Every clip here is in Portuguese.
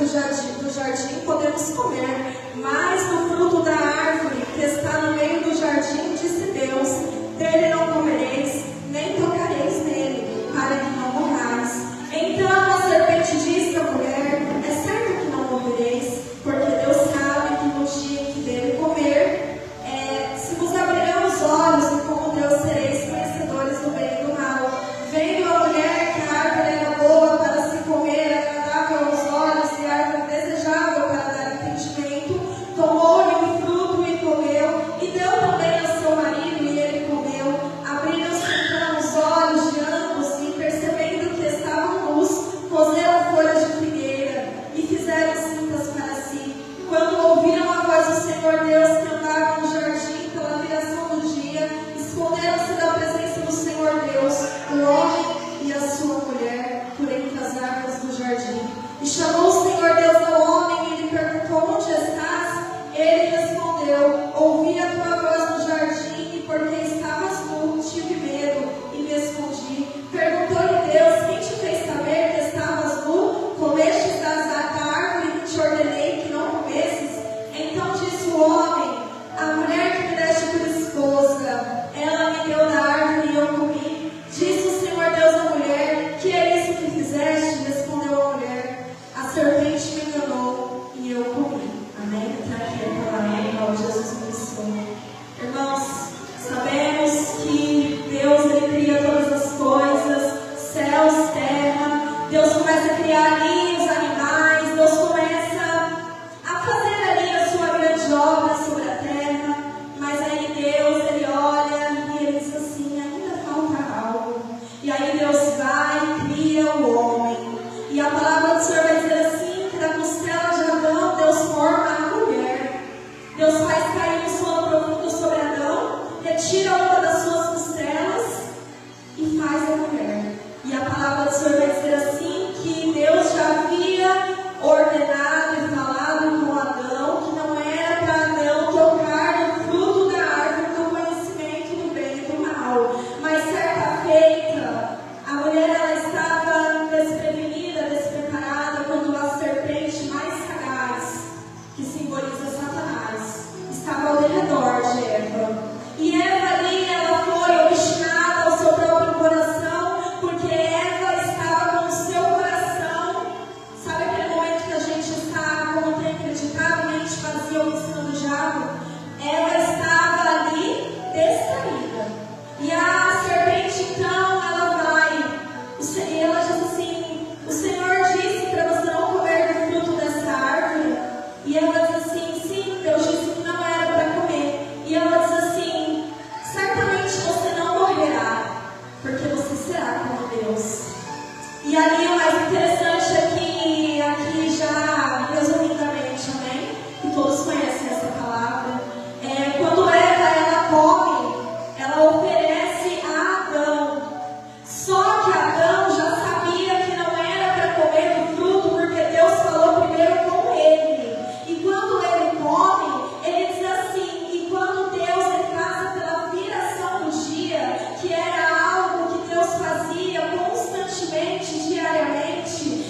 do jardim podemos comer, mas do fruto da árvore que está no meio do jardim, disse Deus, dele não comereis, nem tocareis nele, para que não morrais. Então a serpente disse à mulher, é certo que não morrereis, porque Deus sabe que no dia em que dele comer, se vos abrirão os olhos, e como Deus sereis conhecedores do bem e do mal. Vendo a mulher que a árvore era boa para se comer, agradável aos olhos e árvore desejável para dar entendimento, tomou-lhe um fruto e comeu, e deu também ao seu marido, e ele comeu. Abriram-se então os olhos de ambos, e percebendo que estavam nus, coseram folhas de figueira, e fizeram cintas para si. Quando ouviram a voz do Senhor Deus que andava no jardim pela viração do dia, esconderam-se da presença do Senhor Deus, o homem e a sua mulher, por entre as árvores do jardim. E chamou o Senhor Deus ao homem e lhe perguntou, onde estás? Ele respondeu, ouvi a tua voz no jardim, e porque estavas nu, tive medo e me escondi. Perguntou-lhe Deus, quem te fez saber que estavas nu? Comestes da árvore que te ordenei que não comesses? Então disse o homem, a mulher que me deste por esposa, ela me deu da árvore e eu comi. Disse o Senhor Deus à mulher, que é isso que fizeste? Respondeu a mulher, a serpente me enganou e eu comi. Amém? Está aqui a palavra, em nome de Jesus Cristo. Irmãos, sabemos que Deus ele cria todas as coisas, céus, terra. Deus começa a criar ali os animais, Deus começa a fazer ali a sua grande obra sobre a terra. Mas aí Deus, ele olha e ele diz assim, ainda falta algo. E aí Deus vai e cria o homem. E a palavra do Senhor vai dizer assim, que da costela de Adão, Deus forma a mulher. Deus faz cair um sono profundo sobre Adão, retira uma das suas costelas e faz a mulher. E a palavra do Senhor vai dizer assim, que Deus já havia ordenado e falado com Adão, que não era para Adão tocar no fruto da árvore do conhecimento do bem e do mal. Mas certa feita, a mulher ela estava desprevenida, despreparada, quando a serpente mais sagaz, que simboliza Satanás, estava ao redor de Eva. E Eva ali, ela foi obstinada ao seu próprio coração, porque Eva estava com o seu coração, sabe aquele momento que a gente está, como tem acreditado, mente vazia, obstinando o diabo? Ela estava ali distraída. E a serpente então, ela vai, e ela diz assim, o Senhor disse para você não comer do fruto dessa árvore. E ela diz assim, sim, Deus disse que não era para comer. E ela diz assim, certamente você não morrerá, porque você será como Deus. E ali o mais interessante é que, aqui já resumidamente, amém? Que todos conhecem essa palavra. Quando Eva, ela come, ela oferece a Adão. Só que Adão já sabia que não era para comer do fruto, porque Deus falou primeiro com ele. E quando ele come, ele diz assim, e quando Deus ele passa pela viração do dia, que era algo que Deus fazia constantemente, diariamente,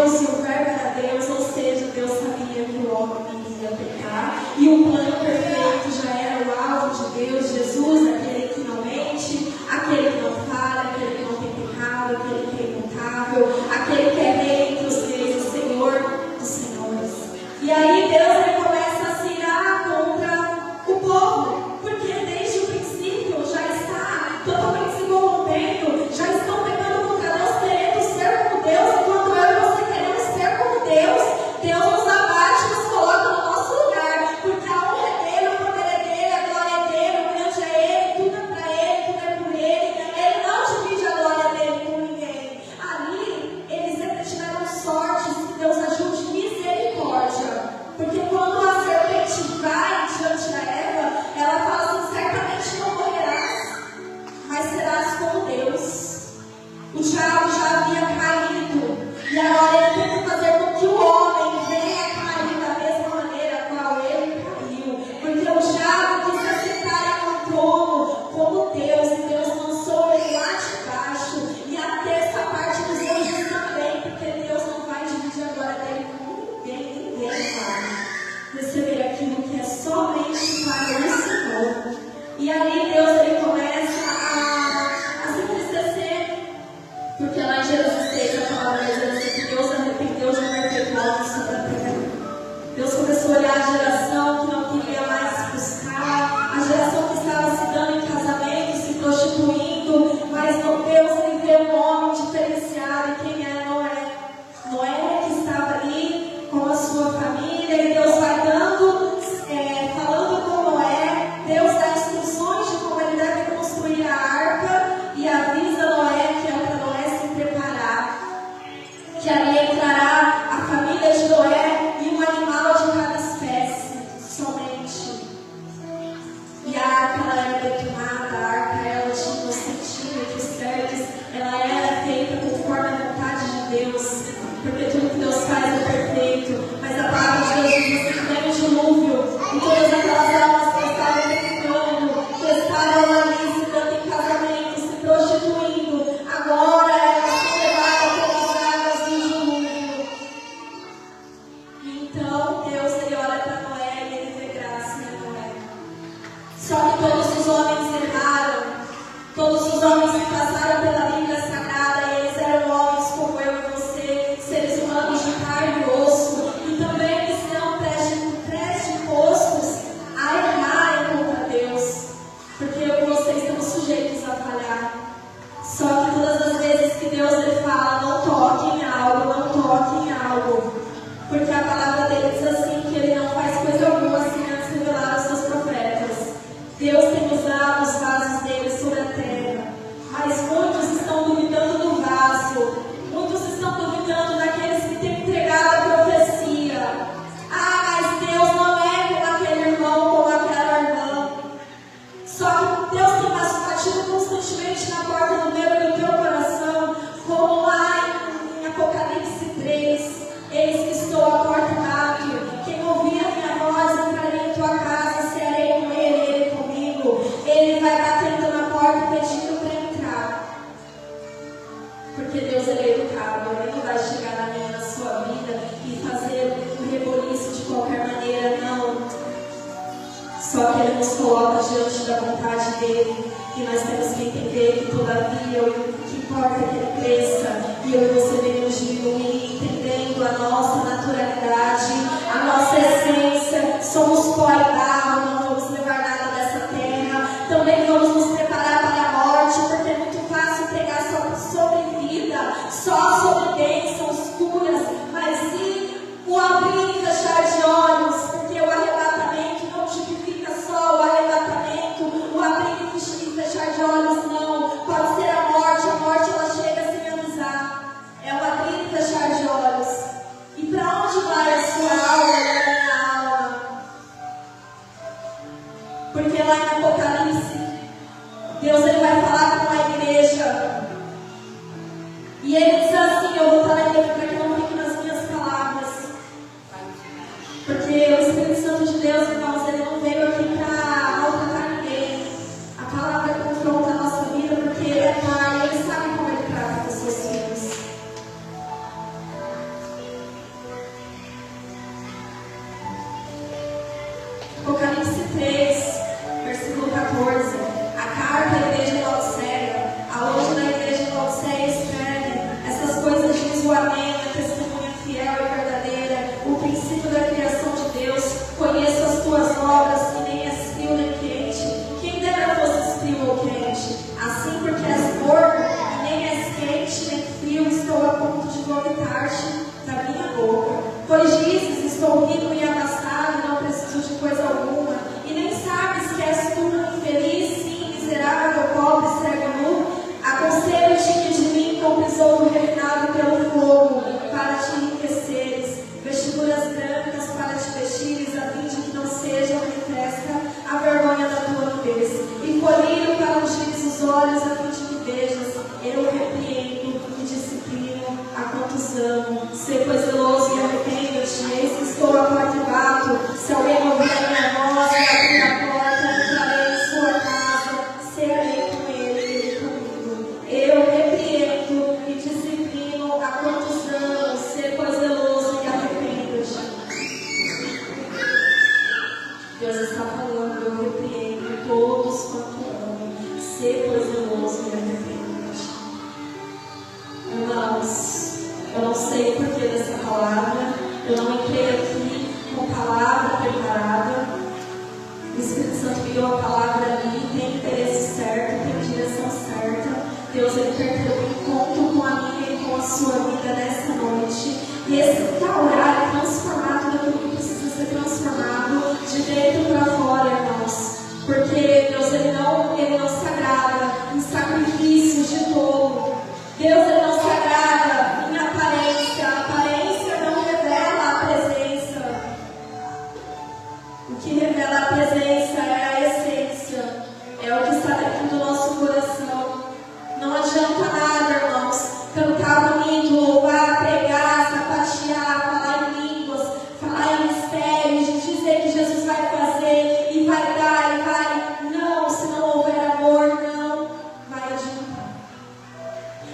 Deus e o verbo era Deus, ou seja, Deus sabia que o homem ia pecar e o plano perfeito já era o alvo de Deus, Jesus, aquele que não mente, aquele que não falha, aquele que não tem pecado, aquele que é imutável, aquele que é rei entre os reis, o Senhor dos senhores. E aí Deus ele começa a se irar contra o povo, porque desde o princípio já está totalmente se corrompendo, já estão pecando contra Deus, querendo ser como Deus, enquanto eu e você queremos ser como Deus. Deus nos abate, nos coloca no nosso lugar, porque a honra é dele, o poder é dele, a glória é dele, o grande é ele, tudo é para ele, tudo é por ele. Ele não divide a glória dele com ninguém. Ali, eles tiveram sorte, se Deus agiu de misericórdia, porque quando a serpente vai diante da Eva, ela fala assim: certamente não morrerás, mas serás como Deus. O diabo já havia caído, e agora ele tenta fazer com que o homem venha cair da mesma maneira a qual ele caiu, porque o diabo quis assentar em um trono como Deus, e Deus lançou ele lá de baixo, e até essa parte dos anjos também, porque Deus não vai dividir a glória dele com ninguém vai receber aquilo que é somente para o Senhor. E aí Deus ele começa a se entristecer, porque lá em Gênesis 6 a palavra diz que Deus arrependeu de haver feito algo sobre a terra. Deus começou a olhar a geração que não queria mais buscar, a geração que estava se dando em casamento, se prostituindo, mas não, Deus ele vê um homem diferenciado, e quem é Noé? Noé que estava ali com a sua família, e Deus vai dando, falando com Noé, Deus dá instruções de como ele deve construir a arca, e avisa Noé que é para Noé se preparar, que ali entrará a família de Noé e um animal de cada espécie somente. E a arca ela era betumada, a arca ela tinha os centímetros certos, ela era feita conforme a vontade de Deus, porque tudo que Deus faz é perfeito. Mas a palavra de Deus diz assim: que vem o dilúvio, e todas aquelas almas que estavam pecando, que estavam ali se dando em casamento, se prostituindo, agora elas são levadas pelas águas do dilúvio. Então Deus ele olha para Noé e ele vê graça em Noé. Só que todos os homens erraram, todos os homens que passaram pela Bíblia Sagrada, eles eram homens como eu e você, seres humanos de carne e osso, e também estão predispostos a errarem contra Deus, porque eu e você estamos sujeitos a falhar. Só que todas as vezes que Deus ele fala: não toque em algo, não toque em algo, porque a palavra dele diz assim, que ele não faz coisa alguma sem antes revelar aos seus profetas. Deus tem usado os vasos dele sobre a terra, mas muitos estão duvidando do vaso, muitos estão duvidando daqueles que têm entregado a profecia. Ah, mas Deus não é como aquele irmão, como aquela irmã. Só que Deus tem batido constantemente na porta do meu e do teu coração, como lá em Apocalipse 3, eis que estou à porta e bato, quem ouvir a minha voz entrarei em tua casa, cearei com ele comigo. Ele vai batendo na porta pedindo para entrar, porque Deus ele é educado, ele não vai chegar na minha, na sua vida e fazer um reboliço de qualquer maneira, não. Só que ele nos coloca diante da vontade dele, e nós temos que entender que todavia o que importa é que ele cresça, e eu e você devemos diminuir, entendendo a nossa naturalidade, a nossa essência. Somos pó e barro, não vamos levar nada dessa terra. Também vamos nos preparar para a morte, porque é muito fácil pregar só sobre vida, só sobre bênçãos, curas, mas se o abrir e fechar de olhos, porque o arrebatamento não tipifica só o arrebatamento, o abrir e fechar de olhos não, pode ser a morte ela chega sem avisar, é o abrir e fechar de olhos. E para onde vai a sua alma e a minha alma? Porque lá em Apocalipse, Deus ele vai falar com a igreja, e ele diz assim, eu vou estar na igreja para que não fique nas minhas palavras, porque o Espírito Santo de Deus, irmãos, ele não veio aqui para maltratar ninguém. A palavra confronta a nossa vida, porque ele é pai, ele sabe como ele trata os seus filhos. o amém, a testemunha fiel e verdadeira, o princípio da criação de Deus. Conheço as tuas obras, que nem és frio nem quente. Quem dera fosses frio ou quente. Assim, porque és morno, e nem és quente nem frio, estou a ponto de vomitar-te da minha boca. Pois dizes, estou rico e abastado, não preciso de coisa alguma, e nem sabes que és tu infeliz, sim, miserável, pobre, cego, nu. Aconselho-te que de mim com tesouro refinado pelo fogo, para te enriqueceres, vestiduras brancas para te vestires, a fim de que não seja manifesta a vergonha da tua nudez, e colírio para ungires os olhos, a fim de que vejas. Eu repreendo e disciplino a quantos amo. Ser pois zeloso e arrependo-te, eis que estou à porta e bato. Se alguém ouvir a minha voz e abrir a porta, entrarei em sua casa, cearei com ele e ele comigo. Eu repreendo e disciplino a quantos amo. Ser pois zeloso e arrependo-te. Deus está falando, eu repreendo todos quanto amo. Ser pois zeloso e arrependo-te. Irmãos, eu não sei o porquê dessa palavra, eu não entrei aqui com palavra preparada. O Espírito Santo guiou a palavra ali, tem interesse certo, tem direção certa. Deus, Ele quer ter um encontro com a minha e com a sua vida nessa noite. E esse orar é transformar tudo aquilo que precisa ser transformado de dentro para fora, irmãos. Porque Deus, Ele não se agrada em sacrifícios de tolo. Deus, Ele não se agrada em aparência. A aparência não revela a presença. O que revela a presença é a essência. É o que está dentro do nosso coração. Não adianta nada, irmãos, cantar bonito, louvar, pregar, sapatear, falar em línguas, falar em mistérios, dizer que Jesus vai fazer e vai dar e vai. Não, se não houver amor, não vai adiantar.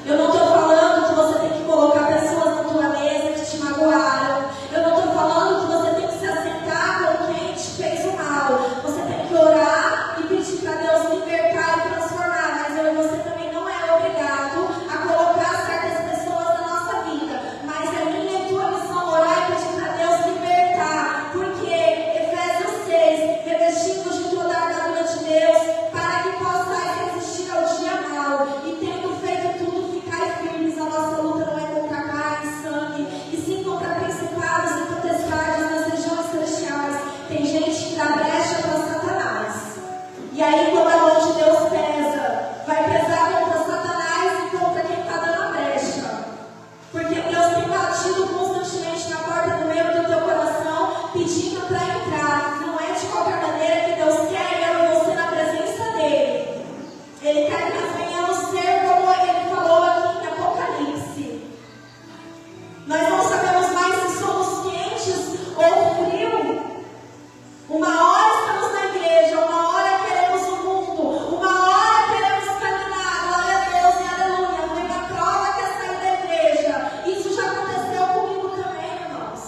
Eu não estou falando que você tem que colocar pessoas na tua mesa que te magoaram. Eu não estou falando que você tem que se assentar com quem te fez o mal. Você tem que orar e pedir para Deus libertar e transformar. Mas eu e você também não é obrigado a colocar certas pessoas na nossa vida. Mas a minha e tua missão orar e pedir para Deus libertar. Porque Efésios 6, revestindo de toda a armadura de Deus, para que possais resistir ao dia mau. E tendo feito tudo, ficai firmes. A nossa luta não é contra carne e sangue, e sim contra principados e potestades nas regiões celestiais. Tem gente que dá brecha para Satanás. E aí, quando a mão de Deus pesa, vai pesar contra Satanás e contra quem está dando a brecha. Porque Deus tem batido constantemente na porta do meio do teu coração, pedindo para entrar. Não é de qualquer maneira que Deus quer eu e você na presença dele. Ele quer que nós venhamos ser como Ele falou aqui em Apocalipse. Nós não sabemos mais se somos quentes ou frios. Uma hora estamos na igreja, uma hora queremos o mundo, uma hora queremos caminhar, glória a Deus e aleluia. Vem a prova que é sair da igreja. Isso já aconteceu comigo também, irmãos.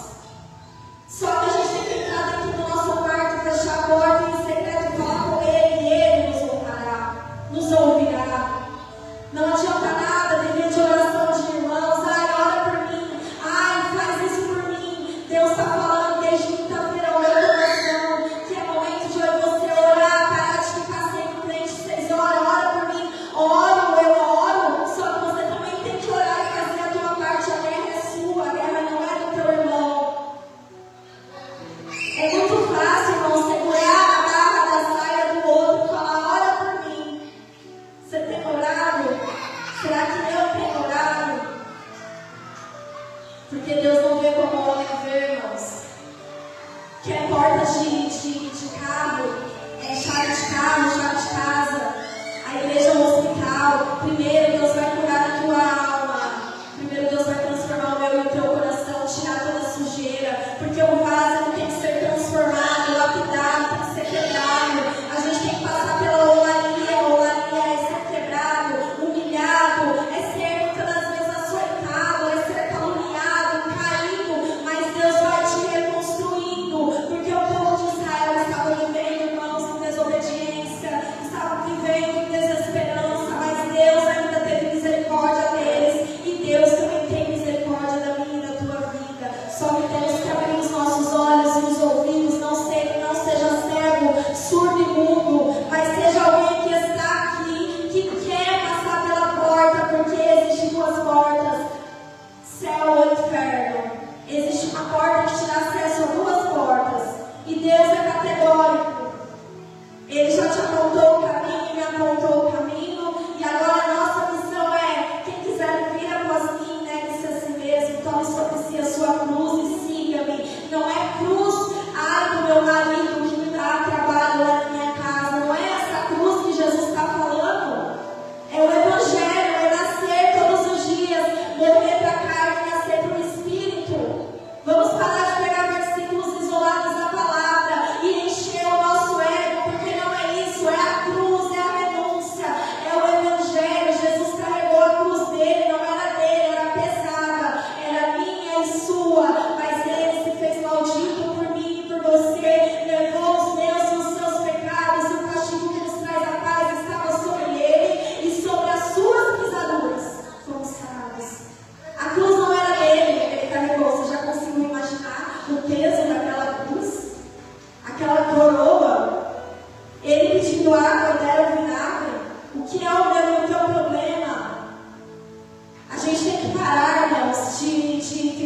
Só que a gente tem que entrar dentro do nosso quarto, fechar a porta e em secreto falar com Ele, e Ele nos honrará, nos ouvirá. Não adianta nada viver de oração de irmãos. Ai, ora por mim. Ai, faz isso por mim. Deus está falando desde quinta-feira ao meu coração que é momento de eu e você orar, parar de ficar sempre crente. Vocês oram, ora por mim. Oro, eu oro. Só que você também tem que orar e fazer a tua parte. A guerra é sua, a guerra não é do teu irmão. É muito fácil, irmão, segurar a barra da saia do outro e falar, ora por mim. Você tem orado? Será que eu tenho orado? Porque Deus não vê como o homem vê, irmãos. Que é porta de carro, é chave de carro, chave de casa. A igreja é um hospital. Primeiro Deus vai curar a tua alma. Primeiro Deus vai transformar o meu e o teu coração, tirar toda a sujeira. Porque o vaso tem que ser transformado, lapidado, tem que ser quebrado. A gente tem que passar pela olaria. A olaria é ser quebrado, humilhado, é ser muitas das vezes açoitado, é ser caluniado, caído. Mas Deus vai te reconstruindo. Porque o povo de Israel estava vivendo, irmãos, em desobediência, estava vivendo em desesperança. Mas Deus ainda teve misericórdia deles. E Deus também tem misericórdia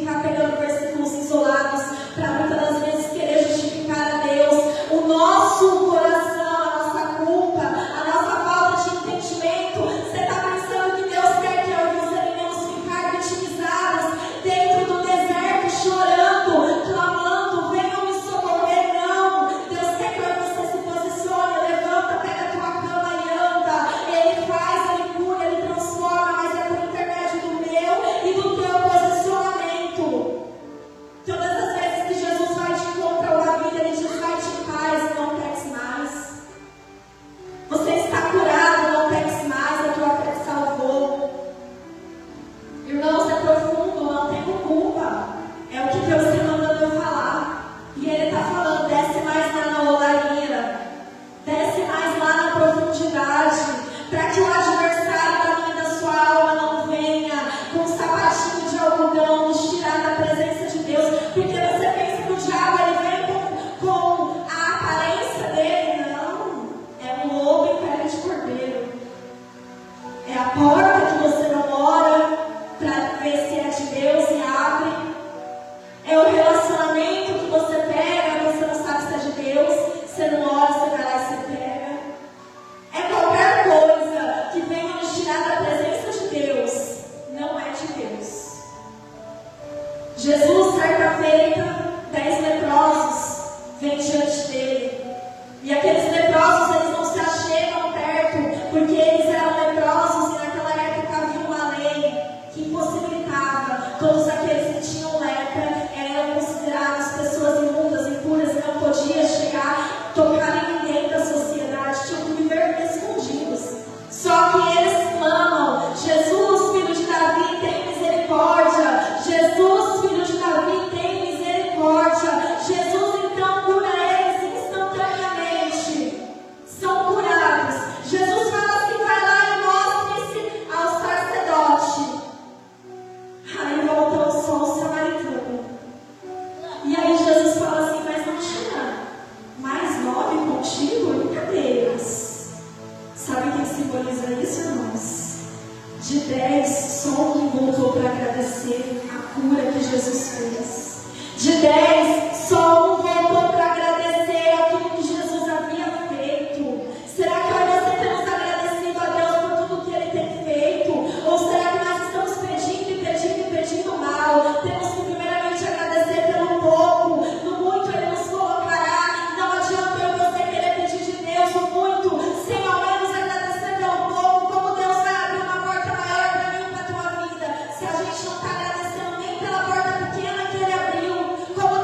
ficar pegando versículos isolados para muitas das vezes querer justificar a Deus. O nosso coração, a nossa culpa, a nossa falta de entendimento. Você está pensando que Deus quer que eu e você venhamos ficar vitimizados dentro do deserto, chorando, clamando, venham me socorrer? Não. Deus quer que eu e você se posicione, levanta, pega a tua cama e anda. Ele faz, Ele cura, Ele transforma, mas é por intermédio do meu e do teu posicionamento. Todas as vezes que Jesus vai te encontrar a vida, Ele diz: vai-te em paz, não peques mais. Você está curado, não peques mais, a tua fé te salvou. Irmãos, é profundo, não tenho culpa. É o que Deus está mandando eu falar. E Ele está falando: desce mais lá na olaria, desce mais lá na profundidade, para que o adversário da minha e da sua alma não venha com um sapatinho de algodão nos tirar da presença de Deus. Porque você pensa que o diabo ele vem com a aparência dele? Não, é um lobo em pele de cordeiro. É a porta que você não ora para ver se é de Deus e abre. É o relacionamento que você pega, você não sabe se é de Deus, você não ora, você vai lá e você pega. É qualquer coisa que venha nos tirar da presença de Deus, não é de Deus. Jesus, certa feita, 10 leprosos vêm diante dele. E aqueles leprosos, eles não se achegam perto, porque eles eram leprosos e naquela época havia uma lei que impossibilitava. Todos aqueles que tinham lepra eram considerados pessoas imundas, impuras, e não podiam chegar, tocar em ninguém da sociedade, tinham que viver escondidos. Só que eles clamam: Jesus, filho de Davi, tem misericórdia. Jesus, filho de Davi, tem misericórdia. Jesus então cura eles instantaneamente. São curados. Jesus fala assim: vai lá e mostre-se ao sacerdote. Aí volta só o samaritano. E aí Jesus fala assim: mas não tinha mais 9 contigo? Cadê eles? Sabe quem simboliza isso, irmãos? De 10, só um voltou para agradecer a cura que Jesus fez. De 10, só um voltou para agradecer aquilo que Jesus havia feito. Será que eu e você temos agradecido a Deus por tudo que Ele tem feito? Ou será que nós estamos pedindo mal? Temos que primeiramente agradecer pelo pouco. No muito Ele nos colocará. Não adianta eu e você querer pedir de Deus o muito, sem ao menos agradecer pelo pouco. Como Deus vai abrir uma porta maior para mim e para a tua vida, se a gente não está agradecendo nem pela porta pequena que Ele abriu? Como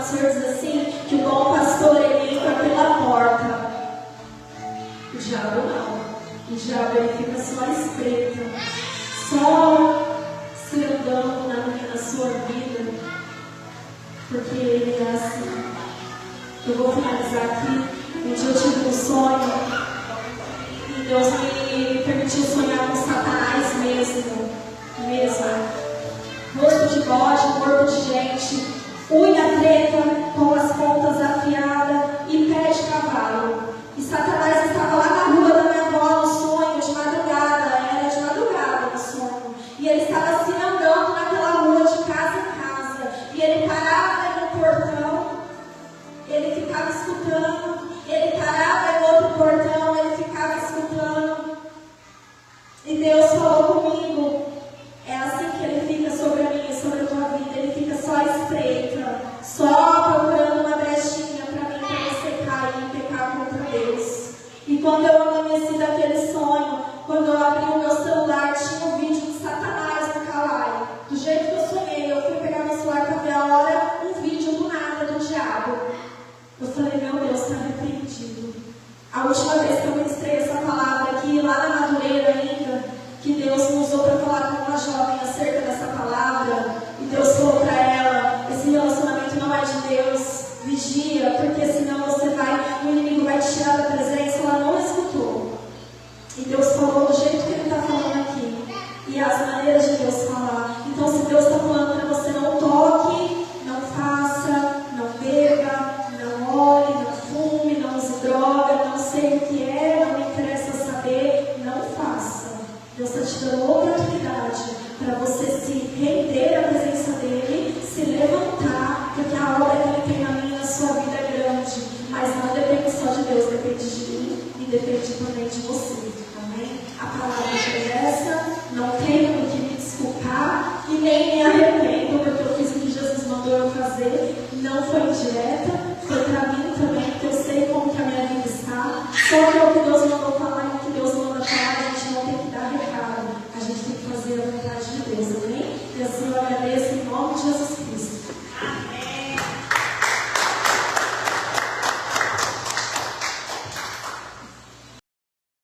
Senhor diz assim, que o bom pastor ele entra pela porta. O diabo não. O diabo ele fica só à espreita, só se andando na sua vida, porque ele é assim. Eu vou finalizar aqui. Um dia eu tive um sonho e Deus me permitiu sonhar com Satanás mesmo. Rosto de bode, corpo de gente, unha preta com as pontas afiadas e pé de cavalo. E Satanás estava lá na rua da minha avó no sonho, de madrugada, era de madrugada no sonho. E ele estava se andando naquela rua de casa em casa. E ele parava no portão, ele ficava escutando. Ele parava no outro portão, ele ficava escutando. E Deus falou comigo, é assim que ele fica sobre a minha e sobre a tua vida. Ele fica só à espreita, só procurando uma brechinha para mim, para você cair e pecar contra Deus. E quando eu amanheci daquele sonho, quando eu abri o meu celular, tinha um vídeo de Satanás no Kawai. Do jeito que eu sonhei, eu fui pegar meu celular para ver a hora, um vídeo do nada do diabo. Eu falei, meu Deus, está repreendido. A última vez que eu ministrei essa palavra aqui, lá na Madureira ainda, que Deus me usou para falar com uma jovem acerca dessa palavra, e Deus falou para ela, esse relacionamento não é de Deus, vigia, porque senão você vai, o inimigo vai te tirar da presença. Ela não escutou. E Deus